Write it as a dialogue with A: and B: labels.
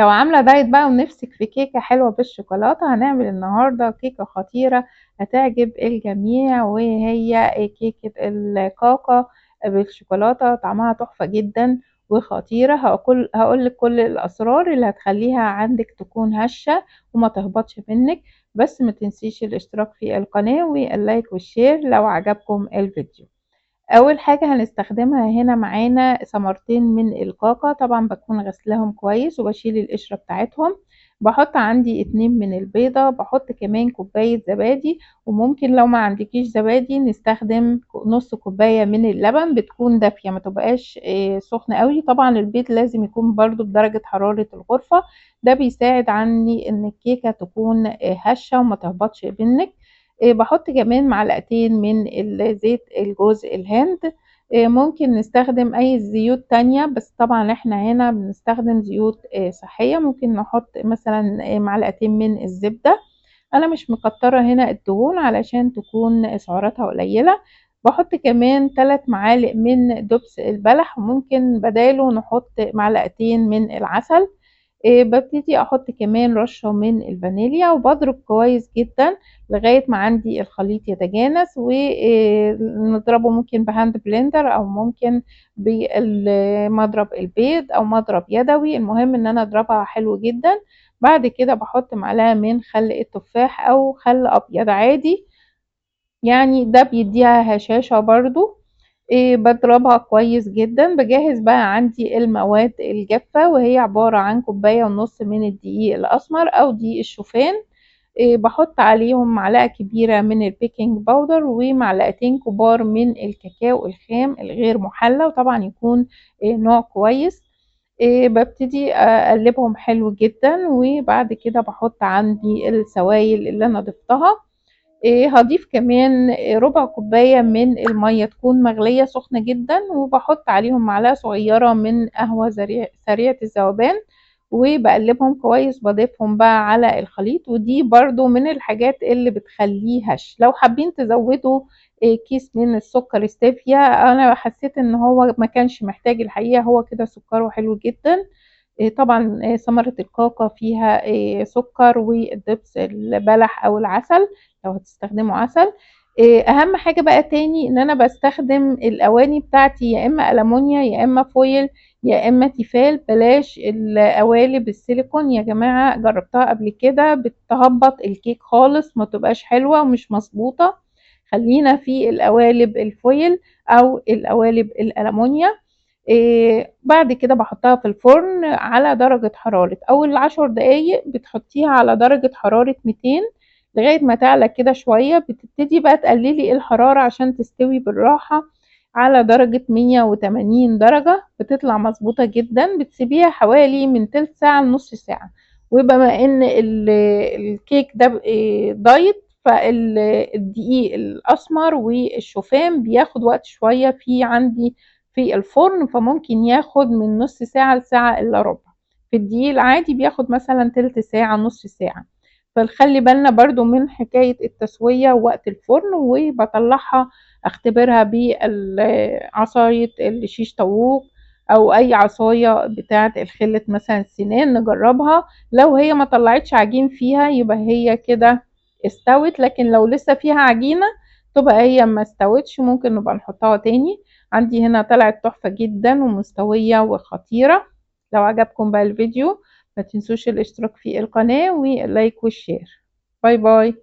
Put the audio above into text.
A: لو عاملة دايت بقى ونفسك في كيكة حلوة بالشوكولاتة، هنعمل النهاردة كيكة خطيرة هتعجب الجميع، وهي كيكة الكاكا بالشوكولاتة. طعمها تحفة جدا وخطيرة. هقولك كل الأسرار اللي هتخليها عندك تكون هشة وما تهبطش منك. بس ما تنسيش الاشتراك في القناة واللايك والشير لو عجبكم الفيديو. اول حاجة هنستخدمها هنا معانا ثمرتين من الكاكا. طبعا بكون غسلهم كويس وبشيل القشرة بتاعتهم. بحط عندي 2 من البيضة، بحط كمان كوباية زبادي، وممكن لو ما عندكيش زبادي نستخدم نص كوباية من اللبن، بتكون دافية ما تبقاش سخنة قوي. طبعا البيض لازم يكون برضو بدرجة حرارة الغرفة، ده بيساعد عني ان الكيكة تكون هشة وما تهبطش منك. بحط كمان معلقتين من زيت الجوز الهند. ممكن نستخدم اي زيوت تانية، بس طبعا احنا هنا بنستخدم زيوت صحية. ممكن نحط مثلا معلقتين من الزبدة. انا مش مكترة هنا الدهون علشان تكون سعراتها قليلة. بحط كمان 3 معالق من دبس البلح، وممكن بداله نحط معلقتين من العسل. ببتدي احط كمان رشة من الفانيليا، وبضرب كويس جدا لغاية ما عندي الخليط يتجانس، ونضربه ممكن بهاند بلندر او ممكن بمضرب البيض او مضرب يدوي. المهم ان انا اضربها حلو جدا. بعد كده بحط معلقة من خل التفاح او خل ابيض عادي، يعني ده بيديها هشاشة برضو. بضربها كويس جدا. بجهز بقى عندي المواد الجافة، وهي عبارة عن كوباية ونص من الدقيق الأسمر أو دقيق الشوفان. بحط عليهم معلقة كبيرة من البيكنج باودر ومعلقتين كبار من الكاكاو الخام الغير محلى، وطبعا يكون نوع كويس. ببتدي أقلبهم حلو جدا، وبعد كده بحط عندي السوائل اللي أنا ضفتها. هضيف كمان ربع كوباية من المية تكون مغلية سخنة جدا، وبحط عليهم معلقة صغيرة من قهوة سريعة الذوبان، وبقلبهم كويس. بضيفهم بقى على الخليط، ودي برضو من الحاجات اللي بتخليه هش. لو حابين تزودوا كيس من السكر ستيفيا، انا حسيت ان هو ما كانش محتاج الحقيقة، هو كده سكره حلو جدا. طبعا ثمرة الكاكا فيها سكر، والدبس البلح او العسل لو هتستخدموا عسل. اهم حاجة بقى تاني ان انا بستخدم الاواني بتاعتي يا اما ألمونيا يا اما فويل يا اما تيفال. بلاش القوالب السيليكون يا جماعة، جربتها قبل كده بتهبط الكيك خالص، ما تبقاش حلوة ومش مظبوطة. خلينا في القوالب الفويل او القوالب الألمونيا. بعد كده بحطها في الفرن على درجة حرارة أول 10 دقايق. بتحطيها على درجة حرارة 200 لغاية ما تعلى كده شوية. بتبتدي بقى تقللي الحرارة عشان تستوي بالراحة على درجة 180 درجة. بتطلع مظبوطة جدا. بتسيبيها حوالي من تلت ساعة لنص ساعة. وبما ان الكيك ده دايت، فالدقيق الأسمر والشوفان بياخد وقت شوية في عندي في الفرن، فممكن ياخد من نص ساعة لساعة إلا ربع. في الدقيق العادي بياخد مثلا تلت ساعة نص ساعة. فنخلي بالنا برضو من حكاية التسوية ووقت الفرن. وبطلعها اختبرها بعصاية الشيش طاووق او اي عصاية بتاعة الخلة مثلا السنان، نجربها. لو هي ما طلعتش عجين فيها يبقى هي كده استوت، لكن لو لسه فيها عجينة تبقى هي ما استوتش، ممكن نبقى نحطها تاني. عندي هنا طلعت تحفة جدا ومستوية وخطيرة. لو عجبكم بقى الفيديو ما تنسوش الاشتراك في القناة واللايك والشير. باي باي.